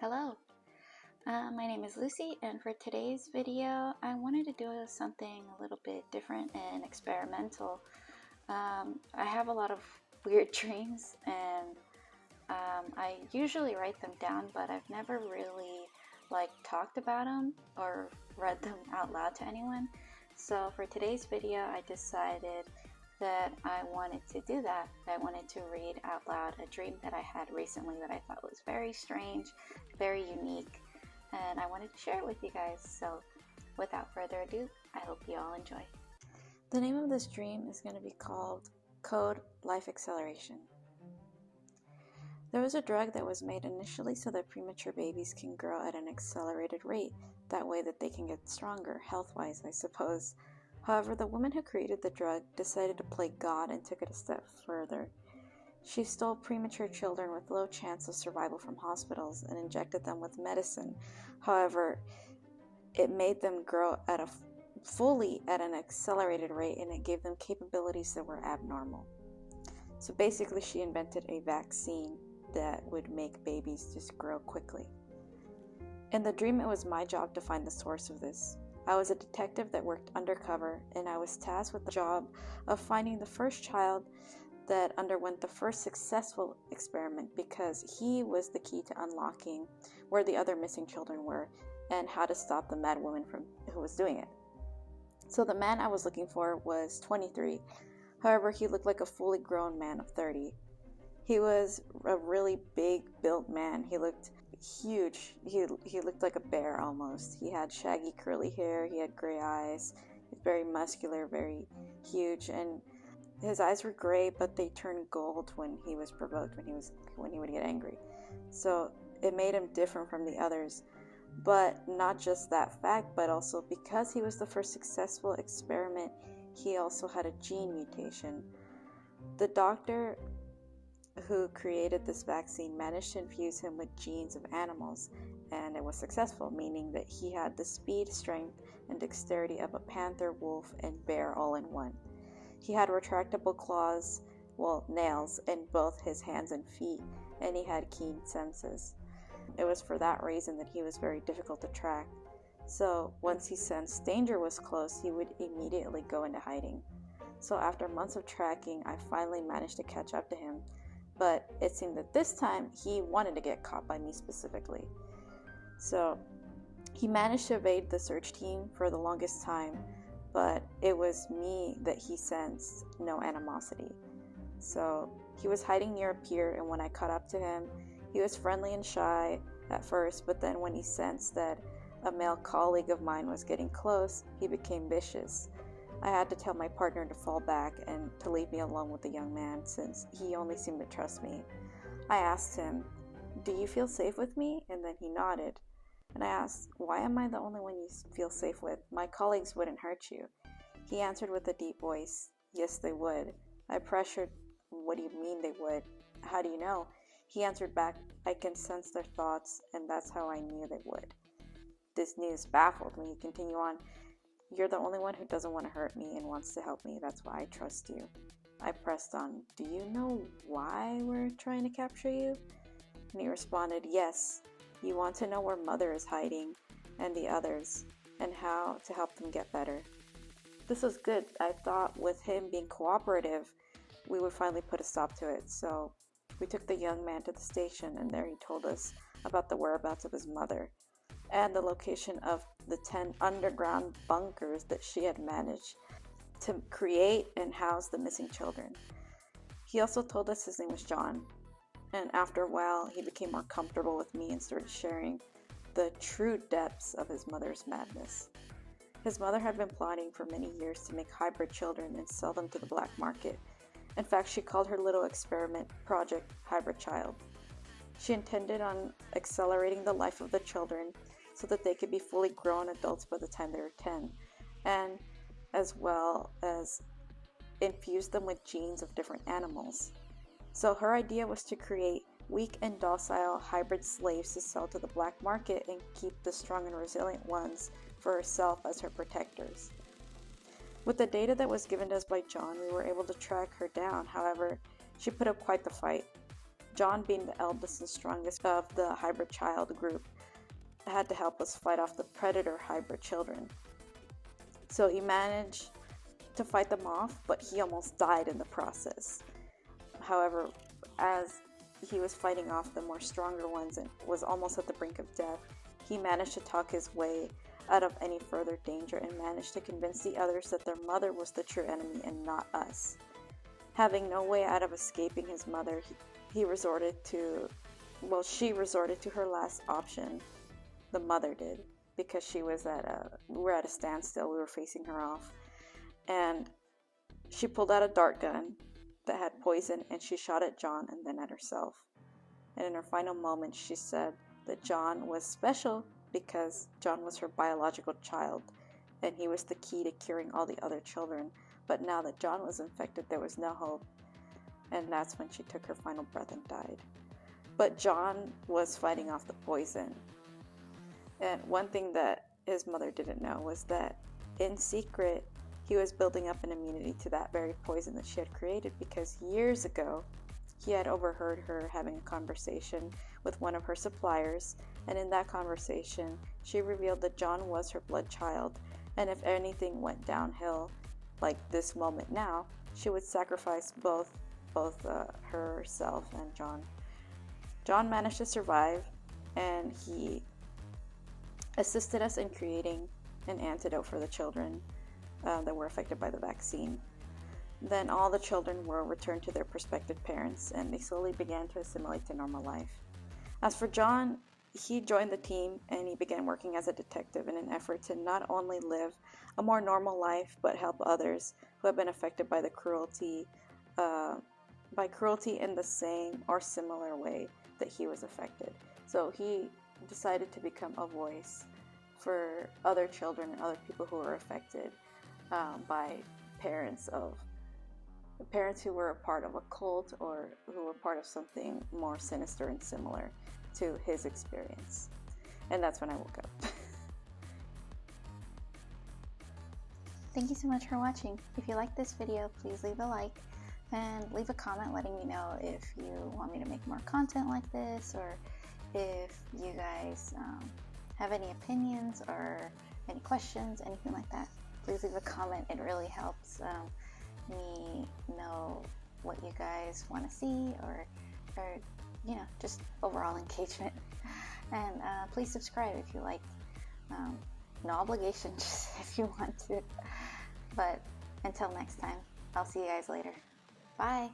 Hello, my name is Lucy, and for today's video I wanted to do something a little bit different and experimental. I have a lot of weird dreams, and I usually write them down, but I've never really talked about them or read them out loud to anyone. So for today's video I decided that I wanted to do that. I wanted to read out loud a dream that I had recently that I thought was very strange, very unique, and I wanted to share it with you guys. So without further ado, I hope you all enjoy. The name of this dream is going to be called Code Life Acceleration. There was a drug that was made initially so that premature babies can grow at an accelerated rate, that way that they can get stronger, health-wise, I suppose. However, the woman who created the drug decided to play God and took it a step further. She stole premature children with low chance of survival from hospitals and injected them with medicine. However, it made them grow fully at an accelerated rate, and it gave them capabilities that were abnormal. So basically, she invented a vaccine that would make babies just grow quickly. In the dream, it was my job to find the source of this. I was a detective that worked undercover, and I was tasked with the job of finding the first child that underwent the first successful experiment, because he was the key to unlocking where the other missing children were and how to stop the mad woman who was doing it. So the man I was looking for was 23. However, he looked like a fully grown man of 30. He was a really big built man. He looked huge. He looked like a bear almost. He had shaggy curly hair. He had gray eyes. He was very muscular, very huge, and his eyes were gray, but they turned gold when he was provoked, when he would get angry. So it made him different from the others. But not just that fact, but also because he was the first successful experiment, he also had a gene mutation. The doctor who created this vaccine managed to infuse him with genes of animals, and it was successful, meaning that he had the speed, strength, and dexterity of a panther, wolf, and bear all in one. He had retractable claws, nails, in both his hands and feet, and he had keen senses. It was for that reason that he was very difficult to track. So once he sensed danger was close, he would immediately go into hiding. So after months of tracking, I finally managed to catch up to him. But it seemed that this time he wanted to get caught by me specifically. So he managed to evade the search team for the longest time, but it was me that he sensed no animosity. So he was hiding near a pier, and when I caught up to him, he was friendly and shy at first, but then when he sensed that a male colleague of mine was getting close, he became vicious. I had to tell my partner to fall back and to leave me alone with the young man, since he only seemed to trust me. I asked him, "Do you feel safe with me?" And then he nodded. And I asked, "Why am I the only one you feel safe with? My colleagues wouldn't hurt you." He answered with a deep voice, "Yes, they would." I pressured, "What do you mean they would? How do you know?" He answered back, "I can sense their thoughts, and that's how I knew they would." This news baffled me. He continued on, "You're the only one who doesn't want to hurt me and wants to help me. That's why I trust you." I pressed on, "Do you know why we're trying to capture you?" And he responded, "Yes. You want to know where Mother is hiding and the others, and how to help them get better." This was good. I thought with him being cooperative, we would finally put a stop to it. So we took the young man to the station, and there he told us about the whereabouts of his mother and the location of the 10 underground bunkers that she had managed to create and house the missing children. He also told us his name was John, and after a while he became more comfortable with me and started sharing the true depths of his mother's madness. His mother had been plotting for many years to make hybrid children and sell them to the black market. In fact, she called her little experiment project Hybrid Child. She intended on accelerating the life of the children so that they could be fully grown adults by the time they were 10, and as well as infuse them with genes of different animals. So her idea was to create weak and docile hybrid slaves to sell to the black market and keep the strong and resilient ones for herself as her protectors. With the data that was given to us by John, we were able to track her down. However, she put up quite the fight. John, being the eldest and strongest of the hybrid child group, had to help us fight off the predator hybrid children. So he managed to fight them off, but he almost died in the process. However, as he was fighting off the more stronger ones and was almost at the brink of death, he managed to talk his way out of any further danger and managed to convince the others that their mother was the true enemy and not us. Having no way out of escaping his mother, she resorted to her last option. The mother did, because we were at a standstill. We were facing her off, and she pulled out a dart gun that had poison, and she shot at John and then at herself. And in her final moments, she said that John was special because John was her biological child, and he was the key to curing all the other children. But now that John was infected, there was no hope, and that's when she took her final breath and died. But John was fighting off the poison. And one thing that his mother didn't know was that in secret, he was building up an immunity to that very poison that she had created, because years ago, he had overheard her having a conversation with one of her suppliers, and in that conversation, she revealed that John was her blood child, and if anything went downhill, like this moment now, she would sacrifice both herself and John. John managed to survive, and he assisted us in creating an antidote for the children that were affected by the vaccine. Then all the children were returned to their prospective parents, and they slowly began to assimilate to normal life. As for John, he joined the team and he began working as a detective in an effort to not only live a more normal life, but help others who have been affected by cruelty in the same or similar way that he was affected. So he decided to become a voice for other children and other people who were affected by parents who were a part of a cult or who were part of something more sinister and similar to his experience. And that's when I woke up. Thank you so much for watching. If you like this video, please leave a like and leave a comment letting me know if you want me to make more content like this, or if you guys have any opinions or any questions, anything like that. Please leave a comment. It really helps me know what you guys want to see, or just overall engagement. And please subscribe if you like. No obligation, just if you want to. But until next time, I'll see you guys later. Bye.